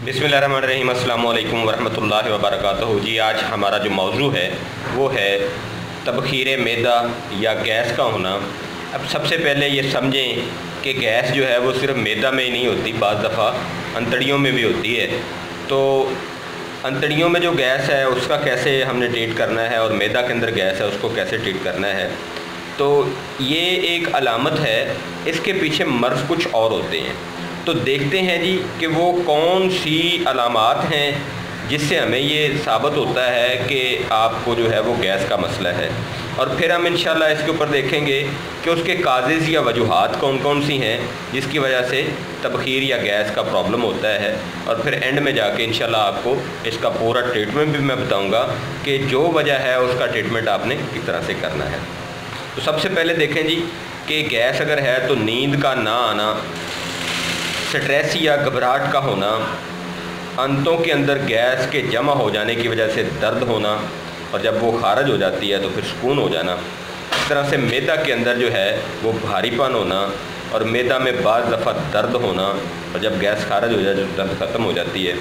बिस्मिल्लाहिर्रहमानिर्रहीम। अस्सलामु अलैकुम वरहमतुल्लाहि वबरकातुहू। जी, आज हमारा जो मौजू है वो है तबखीर मैदा या गैस का होना। अब सबसे पहले ये समझें कि गैस जो है वो सिर्फ मैदा में ही नहीं होती, बाज़ दफ़ा अंतड़ियों में भी होती है। तो अंतड़ियों में जो गैस है उसका कैसे हमने ट्रीट करना है और मैदा के अंदर गैस है उसको कैसे ट्रीट करना है, तो ये एक अलामत है। इसके पीछे मर्ज़ कुछ और होते हैं। तो देखते हैं जी कि वो कौन सी अलामात हैं जिससे हमें ये साबित होता है कि आपको जो है वो गैस का मसला है। और फिर हम इंशाल्लाह इसके ऊपर देखेंगे कि उसके काज़ेज़ या वजूहात कौन कौन सी हैं जिसकी वजह से तबखीर या गैस का प्रॉब्लम होता है। और फिर एंड में जाके इंशाल्लाह आपको इसका पूरा ट्रीटमेंट भी मैं बताऊंगा कि जो वजह है उसका ट्रीटमेंट आपने किस तरह से करना है। तो सबसे पहले देखें जी कि गैस अगर है तो नींद का ना आना, स्ट्रेस या घबराहट का होना, अंतों के अंदर गैस के जमा हो जाने की वजह से दर्द होना और जब वो खारिज हो जाती है तो फिर सुकून हो जाना। इस तरह से मैदा के अंदर जो है वो भारीपन होना और मैदा में बाज़ दफ़ा दर्द होना और जब गैस खारिज हो जाए तो दर्द ख़त्म हो जाती है।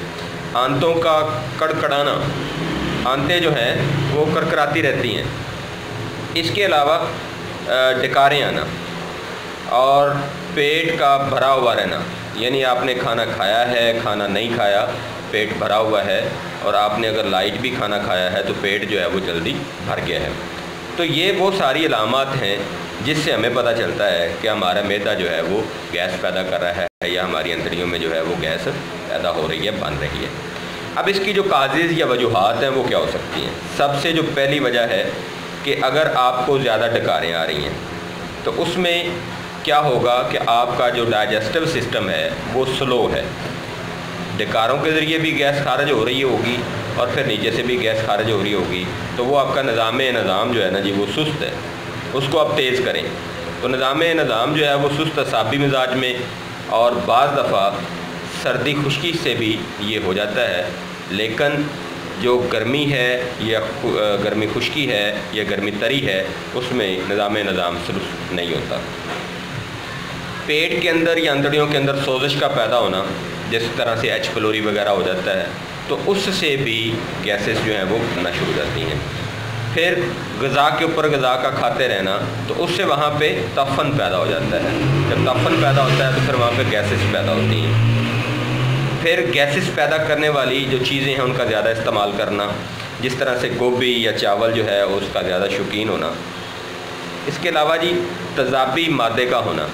आंतों का कड़कड़ाना, आंतें जो हैं वो करकराती रहती हैं। इसके अलावा डकारें आना और पेट का भरा हुआ रहना, यानी आपने खाना खाया है, खाना नहीं खाया, पेट भरा हुआ है और आपने अगर लाइट भी खाना खाया है तो पेट जो है वो जल्दी भर गया है। तो ये वो सारी अलामात हैं जिससे हमें पता चलता है कि हमारा मैदा जो है वो गैस पैदा कर रहा है या हमारी अंतड़ियों में जो है वो गैस पैदा हो रही है, बन रही है। अब इसकी जो काज़ेज़ या वजूहात हैं वो क्या हो सकती हैं। सबसे जो पहली वजह है कि अगर आपको ज़्यादा डकारें आ रही हैं तो उसमें क्या होगा कि आपका जो डाइजेस्टिव सिस्टम है वो स्लो है। डकारों के ज़रिए भी गैस खारिज हो रही होगी और फिर नीचे से भी गैस खारिज हो रही होगी, तो वो आपका निज़ाम जो है ना जी वो सुस्त है, उसको आप तेज़ करें। तो निज़ाम जो है वो सुस्त असाबी मिजाज में और बाज़ दफ़ा सर्दी खुश्की से भी ये हो जाता है। लेकिन जो गर्मी है या गर्मी खुश्की है या गर्मी तरी है उसमें निज़ाम सुस्त नहीं होता। पेट के अंदर या अंतड़ियों के अंदर सोजिश का पैदा होना, जिस तरह से एच पीलोरी वगैरह हो जाता है, तो उससे भी गैसेस जो हैं वो बनना शुरू हो जाती हैं। फिर ग़िज़ा के ऊपर ग़िज़ा का खाते रहना, तो उससे वहाँ पे तफ़न पैदा हो जाता है। जब तफ़न पैदा होता है तो फिर वहाँ पे गैसेस पैदा होती हैं। फिर गैसेस पैदा करने वाली जो चीज़ें हैं उनका ज़्यादा इस्तेमाल करना, जिस तरह से गोभी या चावल जो है उसका ज़्यादा शौकीन होना। इसके अलावा जी तेज़ाबी मादे का होना,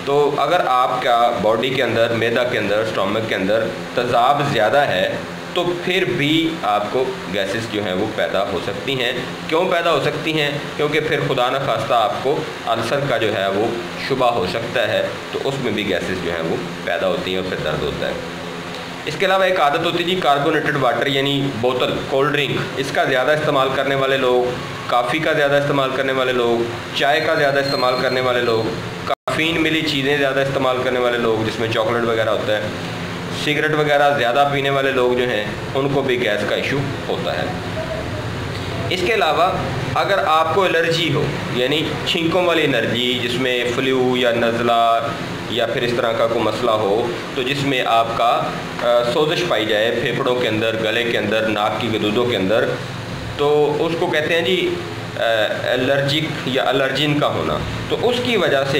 तो अगर आपका बॉडी के अंदर, मैदा के अंदर, स्टोमक के अंदर तेज़ाब ज़्यादा है तो फिर भी आपको गैसेस जो हैं वो पैदा हो सकती हैं। क्यों पैदा हो सकती हैं? क्योंकि फिर खुदा न खास्ता आपको अल्सर का जो है वो शुबा हो सकता है, तो उसमें भी गैसेस जो हैं वो पैदा होती हैं और फिर दर्द होता है। इसके अलावा एक आदत होती है जी कार्बोनेटेड वाटर, यानी बोतल कोल्ड ड्रिंक, इसका ज़्यादा इस्तेमाल करने वाले लोग, काफ़ी का ज़्यादा इस्तेमाल करने वाले लोग, चाय का ज़्यादा इस्तेमाल करने वाले लोग, कैफ़ीन मिली चीज़ें ज़्यादा इस्तेमाल करने वाले लोग जिसमें चॉकलेट वगैरह होता है, सिगरेट वगैरह ज़्यादा पीने वाले लोग जो हैं उनको भी गैस का इशू होता है। इसके अलावा अगर आपको एलर्जी हो, यानी छींकों वाली एलर्जी जिसमें फ्लू या नज़ला या फिर इस तरह का कोई मसला हो, तो जिसमें आपका सोजिश पाई जाए फेफड़ों के अंदर, गले के अंदर, नाक की गदूदों के अंदर, तो उसको कहते हैं जी एलर्जिक या एलर्जिन का होना, तो उसकी वजह से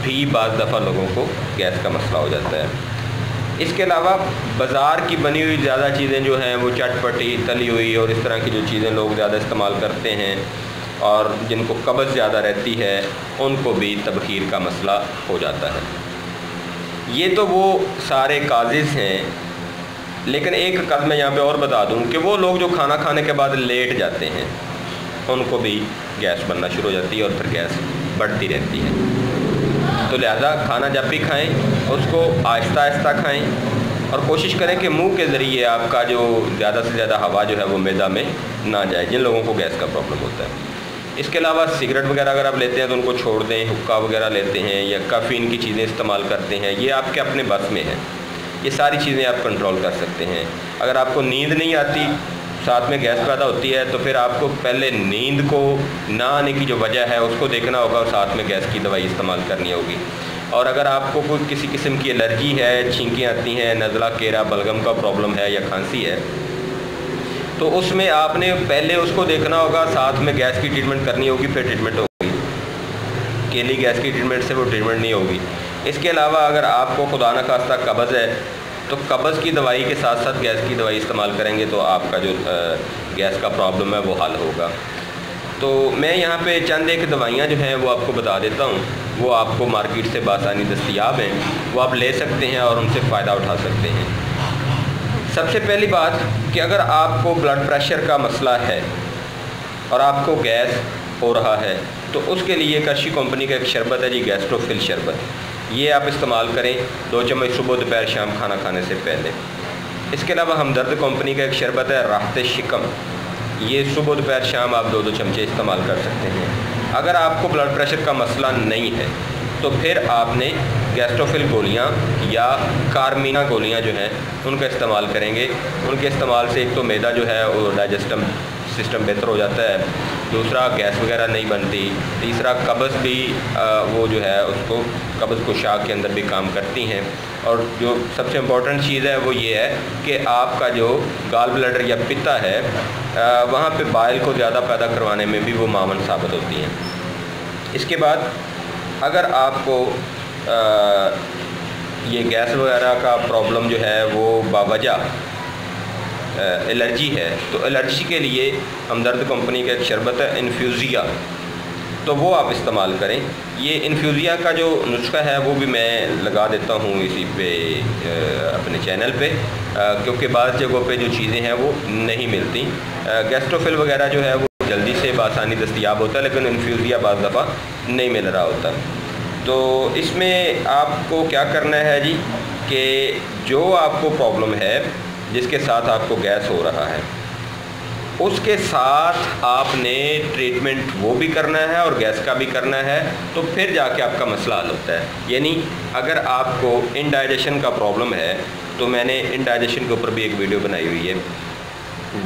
भी बाज़ दफ़ा लोगों को गैस का मसला हो जाता है। इसके अलावा बाज़ार की बनी हुई ज़्यादा चीज़ें जो हैं वो चटपटी, तली हुई और इस तरह की जो चीज़ें लोग ज़्यादा इस्तेमाल करते हैं और जिनको कब्ज़ ज़्यादा रहती है उनको भी तबखीर का मसला हो जाता है। ये तो वो सारे काज़ेज़ हैं। लेकिन एक कद मैं यहाँ पे और बता दूँ कि वो लोग जो खाना खाने के बाद लेट जाते हैं उनको भी गैस बनना शुरू हो जाती है और फिर गैस बढ़ती रहती है। तो लिहाजा खाना जब भी खाएं उसको आहिस्ता आहिस्ता खाएं और कोशिश करें कि मुंह के ज़रिए आपका जो ज़्यादा से ज़्यादा हवा जो है वो मैदा में ना जाए, जिन लोगों को गैस का प्रॉब्लम होता है। इसके अलावा सिगरेट वगैरह अगर आप लेते हैं तो उनको छोड़ दें, हुक्का वगैरह लेते हैं या कैफ़ीन की चीज़ें इस्तेमाल करते हैं, ये आपके अपने बस में है। ये सारी चीज़ें आप कंट्रोल कर सकते हैं। अगर आपको नींद नहीं आती, साथ में गैस पैदा होती है, तो फिर आपको पहले नींद को ना आने की जो वजह है उसको देखना होगा और साथ में गैस की दवाई इस्तेमाल करनी होगी। اور اگر آپ کو کوئی کسی قسم کی الرجی ہے، چھینکیاں آتی ہیں، نزلہ کیرا بلغم کا پرابلم ہے یا کھانسی ہے، تو اس میں آپ نے پہلے اس کو دیکھنا ہوگا، ساتھ میں گیس کی ٹریٹمنٹ کرنی ہوگی، پھر ٹریٹمنٹ ہوگی. کیلی گیس کی ٹریٹمنٹ سے وہ ٹریٹمنٹ نہیں ہوگی. اس کے علاوہ اگر آپ کو خدا نخواستہ قبض ہے تو قبض کی دوائی کے ساتھ ساتھ گیس کی دوائی استعمال کریں گے تو آپ کا جو گیس کا پرابلم ہے وہ حل ہوگا. تو میں یہاں پہ چند ایک دوائیاں جو ہیں وہ آپ کو بتا دیتا ہوں، وہ آپ کو مارکیٹ سے بآسانی دستیاب ہیں، وہ آپ لے سکتے ہیں اور ان سے فائدہ اٹھا سکتے ہیں. سب سے پہلی بات کہ اگر آپ کو بلڈ پریشر کا مسئلہ ہے اور آپ کو گیس ہو رہا ہے تو اس کے لیے کرشی کمپنی کا ایک شربت ہے جی، گیسٹروفل شربت. یہ آپ استعمال کریں 2 چمچ صبح دوپہر شام کھانا کھانے سے پہلے. اس کے علاوہ ہمدرد کمپنی کا ایک شربت ہے راحت شکم، یہ صبح دوپہر شام آپ 2 چمچے استعمال کر سکتے ہیں. اگر آپ کو بلڈ پریشر کا مسئلہ نہیں ہے تو پھر آپ نے گیسٹروفل گولیاں یا کارمینا گولیاں جو ہیں ان کا استعمال کریں گے. ان کے استعمال سے ایک تو معدہ جو ہے وہ ڈائجسٹم سسٹم بہتر ہو جاتا ہے، دوسرا گیس وغیرہ نہیں بنتی، تیسرا قبض بھی وہ جو ہے اس کو قبض کو شاک کے اندر بھی کام کرتی ہیں. اور جو سب سے امپورٹنٹ چیز ہے وہ یہ ہے کہ آپ کا جو گال بلیڈر یا پتا ہے وہاں پہ بائل کو زیادہ پیدا کروانے میں بھی وہ معاون ثابت ہوتی ہیں. اس کے بعد اگر آپ کو یہ گیس وغیرہ کا پرابلم جو ہے وہ باوجہ الرجی ہے تو الرجی کے لیے ہمدرد کمپنی کا ایک شربت ہے انفیوزیا، تو وہ آپ استعمال کریں. یہ انفیوزیا کا جو نسخہ ہے وہ بھی میں لگا دیتا ہوں اسی پہ اپنے چینل پہ، کیونکہ بعض جگہوں پہ جو چیزیں ہیں وہ نہیں ملتی. گیسٹروفل وغیرہ جو ہے وہ جلدی سے بآسانی دستیاب ہوتا ہے، لیکن انفیوزیا بعض دفعہ نہیں مل رہا ہوتا. تو اس میں آپ کو کیا کرنا ہے جی کہ جو آپ کو پرابلم ہے جس کے ساتھ آپ کو گیس ہو رہا ہے اس کے ساتھ آپ نے ٹریٹمنٹ وہ بھی کرنا ہے اور گیس کا بھی کرنا ہے، تو پھر جا کے آپ کا مسئلہ حل ہوتا ہے. یعنی اگر آپ کو انڈائجیشن کا پرابلم ہے تو میں نے انڈائجیشن کے اوپر بھی ایک ویڈیو بنائی ہوئی ہے،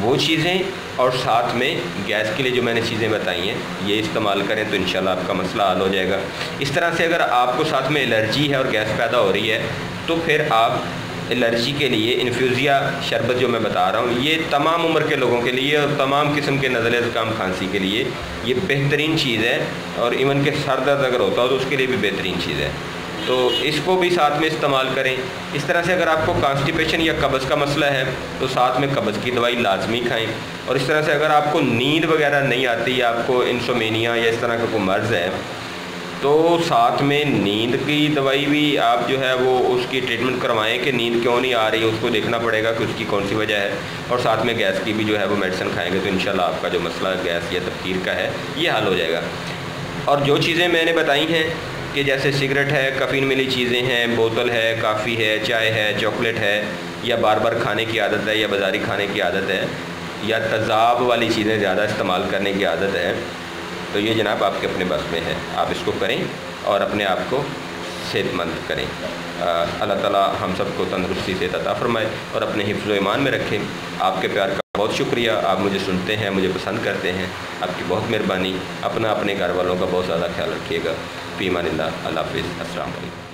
وہ چیزیں اور ساتھ میں گیس کے لیے جو میں نے چیزیں بتائی ہیں یہ استعمال کریں تو انشاءاللہ آپ کا مسئلہ حل ہو جائے گا. اس طرح سے اگر آپ کو ساتھ میں الرجی ہے اور گیس پیدا ہو رہی ہے تو پھر آپ الرجی کے لیے انفیوزیا شربت جو میں بتا رہا ہوں یہ تمام عمر کے لوگوں کے لیے اور تمام قسم کے نزلے زکام کھانسی کے لیے یہ بہترین چیز ہے، اور ایون کہ سر درد اگر ہوتا ہو تو اس کے لیے بھی بہترین چیز ہے. تو اس کو بھی ساتھ میں استعمال کریں. اس طرح سے اگر آپ کو کانسٹیپیشن یا قبض کا مسئلہ ہے تو ساتھ میں قبض کی دوائی لازمی کھائیں. اور اس طرح سے اگر آپ کو نیند وغیرہ نہیں آتی، آپ کو انسومینیا یا اس طرح کا کوئی مرض ہے تو ساتھ میں نیند کی دوائی بھی آپ جو ہے وہ اس کی ٹریٹمنٹ کروائیں کہ نیند کیوں نہیں آ رہی، اس کو دیکھنا پڑے گا کہ اس کی کون سی وجہ ہے. اور ساتھ میں گیس کی بھی جو ہے وہ میڈیسن کھائیں گے تو انشاءاللہ آپ کا جو مسئلہ گیس یا تبخیر کا ہے یہ حل ہو جائے گا. اور جو چیزیں میں نے بتائی ہیں کہ جیسے سگریٹ ہے، کافین ملی چیزیں ہیں، بوتل ہے، کافی ہے، چائے ہے، چاکلیٹ ہے، یا بار بار کھانے کی عادت ہے یا بازاری کھانے کی عادت ہے یا تیزاب والی چیزیں زیادہ استعمال کرنے کی عادت ہے، تو یہ جناب آپ کے اپنے بس میں ہے، آپ اس کو کریں اور اپنے آپ کو صحت مند کریں. اللہ تعالیٰ ہم سب کو تندرستی سے عطا فرمائے اور اپنے حفظ و ایمان میں رکھیں. آپ کے پیار کا بہت شکریہ، آپ مجھے سنتے ہیں، مجھے پسند کرتے ہیں، آپ کی بہت مہربانی. اپنے گھر والوں کا بہت زیادہ خیال رکھیے گا. فی امان اللہ. اللہ حافظ. السلام علیکم.